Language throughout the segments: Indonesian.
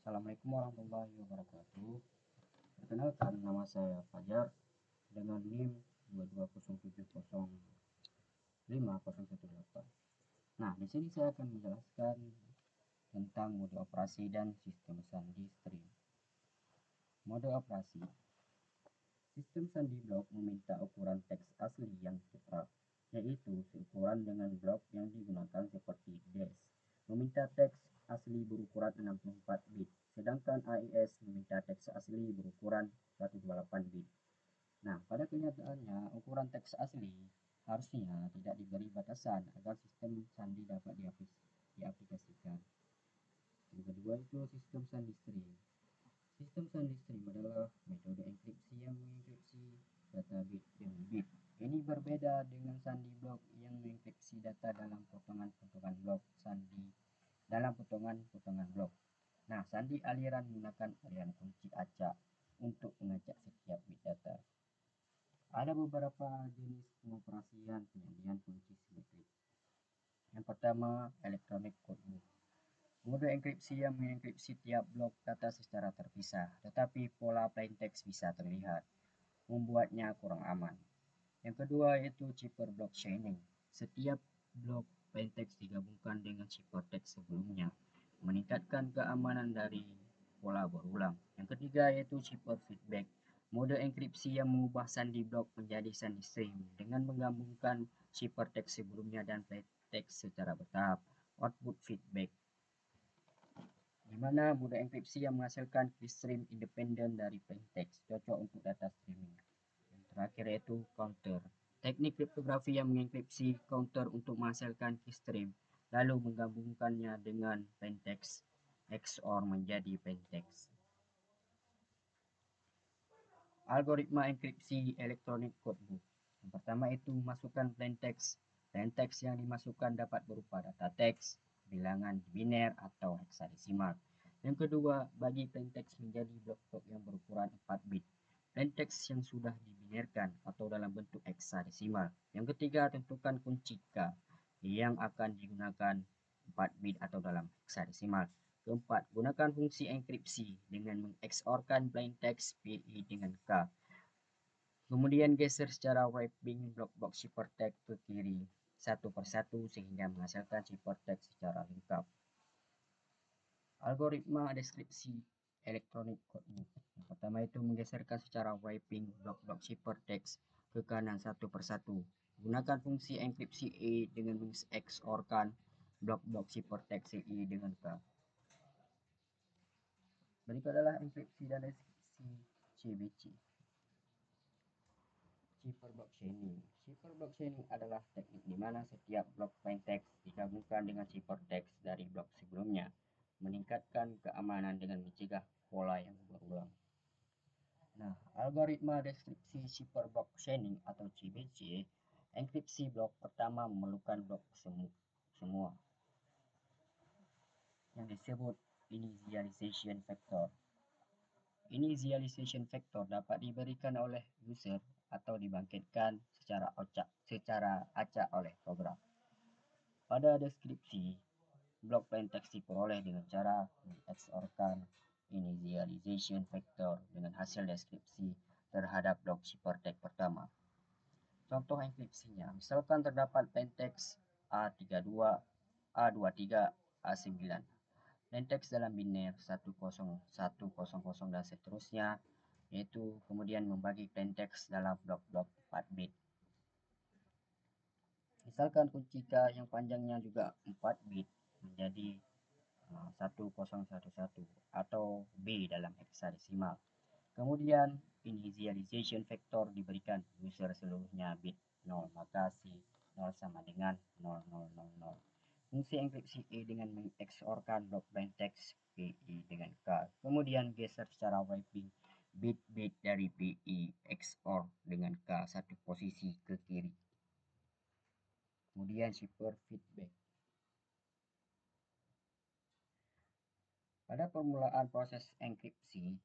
Assalamualaikum warahmatullahi wabarakatuh. Perkenalkan, nama saya Fajar dengan NIM 220705018. Nah, di sini saya akan menjelaskan tentang mode operasi dan sistem sandi stream. Mode operasi. Sistem sandi blok meminta ukuran teks asli yang tetap, yaitu seukuran dengan blok yang digunakan seperti dash. Meminta teks asli berukuran 64 bit, sedangkan AES meminta teks asli berukuran 128 bit. Nah, pada kenyataannya ukuran teks asli harusnya tidak diberi batasan agar sistem sandi dapat diaplikasikan. Yang kedua itu sistem sandi stream. Sistem sandi stream adalah metode enkripsi yang mengenkripsi data bit demi bit. Ini berbeda dengan sandi blok yang mengenkripsi data dalam potongan-potongan blok sandi dalam potongan-potongan blok. Nah, sandi aliran menggunakan aliran kunci acak untuk mengacak setiap bit data. Ada beberapa jenis pengoperasian penyandian kunci simetrik. Yang pertama, electronic codebook. Mode enkripsi yang mengenkripsi tiap blok data secara terpisah, tetapi pola plaintext bisa terlihat, membuatnya kurang aman. Yang kedua yaitu cipher block chaining. Setiap blok plaintext digabungkan dengan cipher teks sebelumnya, meningkatkan keamanan dari pola berulang. Yang ketiga yaitu cipher feedback. Mode enkripsi yang mengubah sandi blok menjadi sandi stream dengan menggabungkan cipher teks sebelumnya dan plaintext secara bertahap. Output feedback, di mana mode enkripsi yang menghasilkan keystream independen dari plaintext, cocok untuk data streaming. Yang terakhir yaitu counter. Teknik kriptografi yang mengenkripsi counter untuk menghasilkan keystream, lalu menggabungkannya dengan plaintext XOR menjadi plaintext. Algoritma enkripsi elektronik codebook. Yang pertama itu masukkan plaintext. Plaintext yang dimasukkan dapat berupa data teks, bilangan biner atau heksadesimal. Yang kedua, bagi plaintext menjadi blok-blok yang berukuran 4 bit. Plaintext yang sudah dibinirkan atau dalam bentuk heksadesimal. Yang ketiga, tentukan kunci K yang akan digunakan 4 bit atau dalam heksadesimal. Keempat, gunakan fungsi enkripsi dengan mengexorkan plaintext PI dengan K. Kemudian geser secara wrapping blok-blok ciphertext ke kiri satu persatu sehingga menghasilkan ciphertext secara lengkap. Algoritma deskripsi elektronik codebook. Yang pertama itu menggeserkan secara wrapping blok-blok ciphertext ke kanan satu persatu. Gunakan fungsi enkripsi E dengan mengexorkan blok-blok ciphertext CI dengan K. Berikut adalah enkripsi dan deskripsi CBC. Cipher block chaining. Cipher block chaining adalah teknik di mana setiap blok plaintext digabungkan dengan ciphertext dari blok sebelumnya, meningkatkan keamanan dengan mencegah pola yang berulang. Nah, algoritma deskripsi cipher block chaining atau CBC, enkripsi blok pertama memerlukan blok semua yang disebut initialization factor. Initialization factor dapat diberikan oleh user atau dibangkitkan secara acak oleh program. Pada deskripsi, blok plaintext diperoleh dengan cara mengexorkan initialization factor dengan hasil deskripsi terhadap blok ciphertext pertama. Contoh enkripsinya, misalkan terdapat plaintext A32, A23, A9. Plaintext dalam biner 10100 dan seterusnya, yaitu kemudian membagi plaintext dalam blok-blok 4 bit. Misalkan kunci K yang panjangnya juga 4 bit menjadi 1011 atau B dalam heksadesimal. Kemudian initialization factor diberikan user seluruhnya bit 0, maka si 0 sama dengan 0000. Fungsi enkripsi E dengan mengexorkan blok plaintext PI dengan K. Kemudian geser secara wrapping bit-bit dari PI XOR dengan K satu posisi ke kiri. Kemudian cipher feedback. Pada permulaan proses enkripsi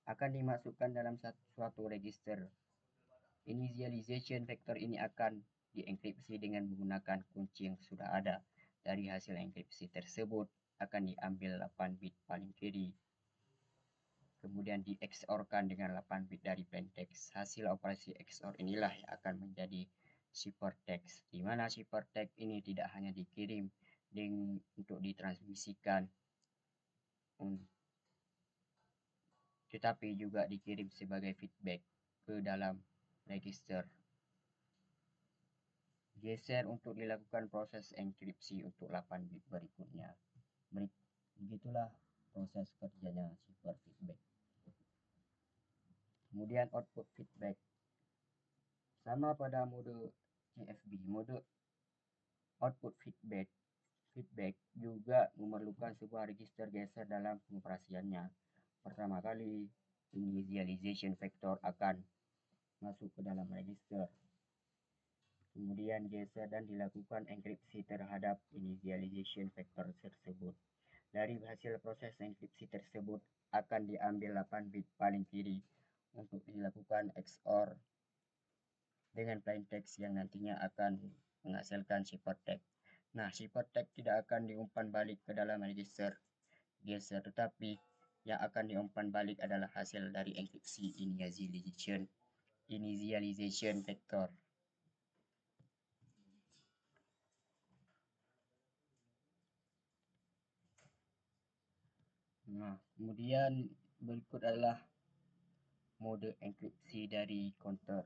akan dimasukkan dalam suatu register. Initialization factor ini akan dienkripsi dengan menggunakan kunci yang sudah ada. Dari hasil enkripsi tersebut akan diambil 8 bit paling kiri, kemudian di XOR-kan dengan 8 bit dari plaintext. Hasil operasi XOR inilah yang akan menjadi ciphertext, di mana ciphertext ini tidak hanya dikirim untuk ditransmisikan, tetapi juga dikirim sebagai feedback ke dalam register. Geser untuk dilakukan proses enkripsi untuk 8 bit berikutnya. Begitulah proses kerjanya cipher feedback. Kemudian output feedback. Sama pada mode CFB, mode output feedback juga memerlukan sebuah register geser dalam pengoperasiannya. Pertama kali, initialization vector akan masuk ke dalam register. Kemudian geser dan dilakukan enkripsi terhadap initialization vector tersebut. Dari hasil proses enkripsi tersebut akan diambil 8 bit paling kiri untuk dilakukan XOR dengan plaintext yang nantinya akan menghasilkan ciphertext. Nah, ciphertext tidak akan diumpan balik ke dalam register geser, tetapi yang akan diumpan balik adalah hasil dari enkripsi initialization vector. Nah, kemudian berikut adalah mode enkripsi dari counter,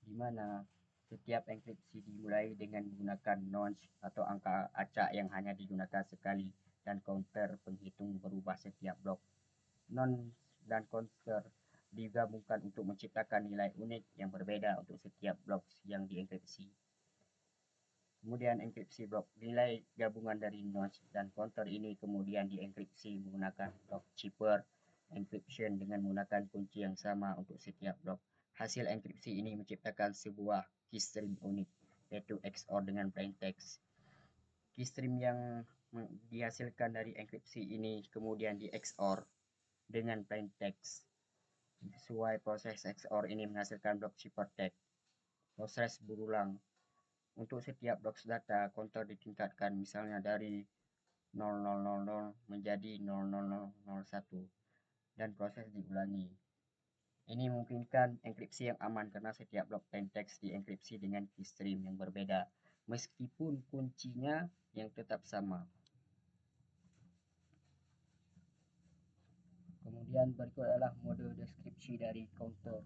di mana setiap enkripsi dimulai dengan menggunakan nonce atau angka acak yang hanya digunakan sekali, dan counter penghitung berubah setiap blok. Nonce dan counter digabungkan untuk menciptakan nilai unik yang berbeda untuk setiap blok yang dienkripsi. Kemudian enkripsi blok, nilai gabungan dari nonce dan counter ini kemudian dienkripsi menggunakan blok cipher encryption dengan menggunakan kunci yang sama untuk setiap blok. Hasil enkripsi ini menciptakan sebuah keystream unik, yaitu XOR dengan plaintext. Keystream yang dihasilkan dari enkripsi ini kemudian di XOR dengan plaintext. Sesuai proses XOR ini menghasilkan blok ciphertext. Proses berulang. Untuk setiap blok data, counter ditingkatkan, misalnya dari 0000 menjadi 00001, dan proses diulangi. Ini memungkinkan enkripsi yang aman karena setiap blok plaintext dienkripsi dengan keystream yang berbeda, meskipun kuncinya yang tetap sama. Kemudian berikut adalah mode deskripsi dari counter.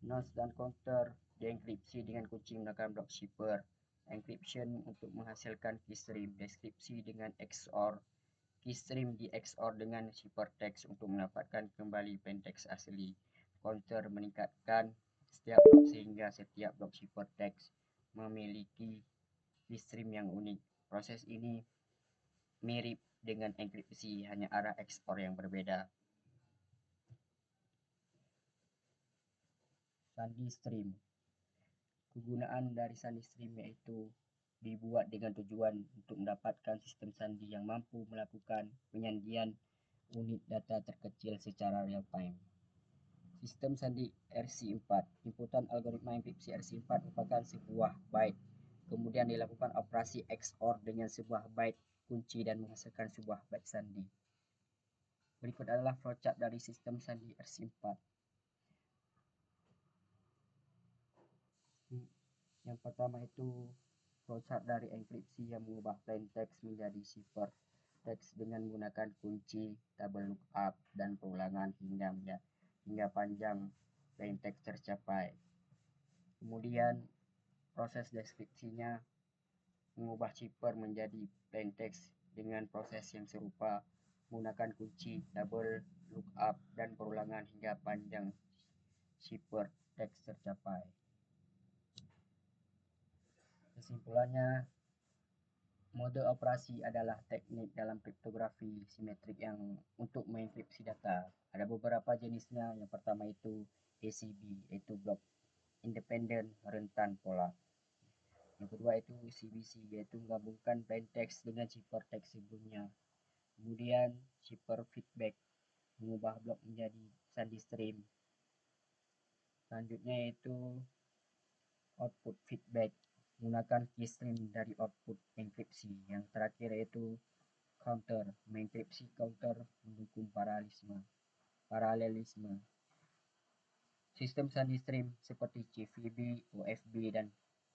Nonce dan counter dienkripsi dengan kunci menggunakan blok cipher encryption untuk menghasilkan keystream. Deskripsi dengan XOR. Keystream di XOR dengan ciphertext untuk mendapatkan kembali plaintext asli. Counter meningkatkan setiap blok sehingga setiap blok ciphertext memiliki keystream yang unik. Proses ini mirip dengan enkripsi, hanya arah XOR yang berbeda. Sandi stream. Kegunaan dari sandi stream yaitu dibuat dengan tujuan untuk mendapatkan sistem sandi yang mampu melakukan penyandian unit data terkecil secara real time. Sistem sandi RC4. Inputan algoritma enkripsi RC4 merupakan sebuah byte. Kemudian dilakukan operasi XOR dengan sebuah byte kunci dan menghasilkan sebuah byte sandi. Berikut adalah flowchart dari sistem sandi RC4. Yang pertama itu flowchart dari enkripsi yang mengubah plaintext menjadi cipher text dengan menggunakan kunci, double lookup, dan perulangan hingga panjang plaintext tercapai. Kemudian proses deskripsinya mengubah cipher menjadi plaintext dengan proses yang serupa, menggunakan kunci, double lookup, dan perulangan hingga panjang cipher text tercapai. Kesimpulannya, mode operasi adalah teknik dalam kriptografi simetrik yang untuk mengenkripsi data. Ada beberapa jenisnya. Yang pertama itu ACB, yaitu blok independen rentan pola. Yang kedua itu CBC, yaitu menggabungkan plaintext dengan ciphertext sebelumnya. Kemudian cipher feedback, mengubah blok menjadi sandi stream. Selanjutnya yaitu output feedback, menggunakan keystring dari output enkripsi. Yang terakhir yaitu counter, mengenkripsi counter mendukung paralelisme. Sistem SandiStream seperti CVB, OFB, dan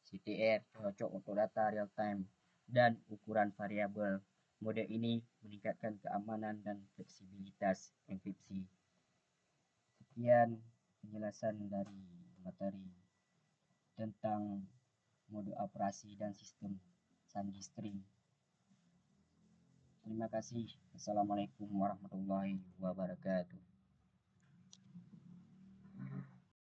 CTR cocok untuk data real-time dan ukuran variabel. Model ini meningkatkan keamanan dan fleksibilitas enkripsi. Sekian penjelasan dari materi tentang mode operasi dan sistem SandiStream. Terima kasih. Assalamualaikum warahmatullahi wabarakatuh.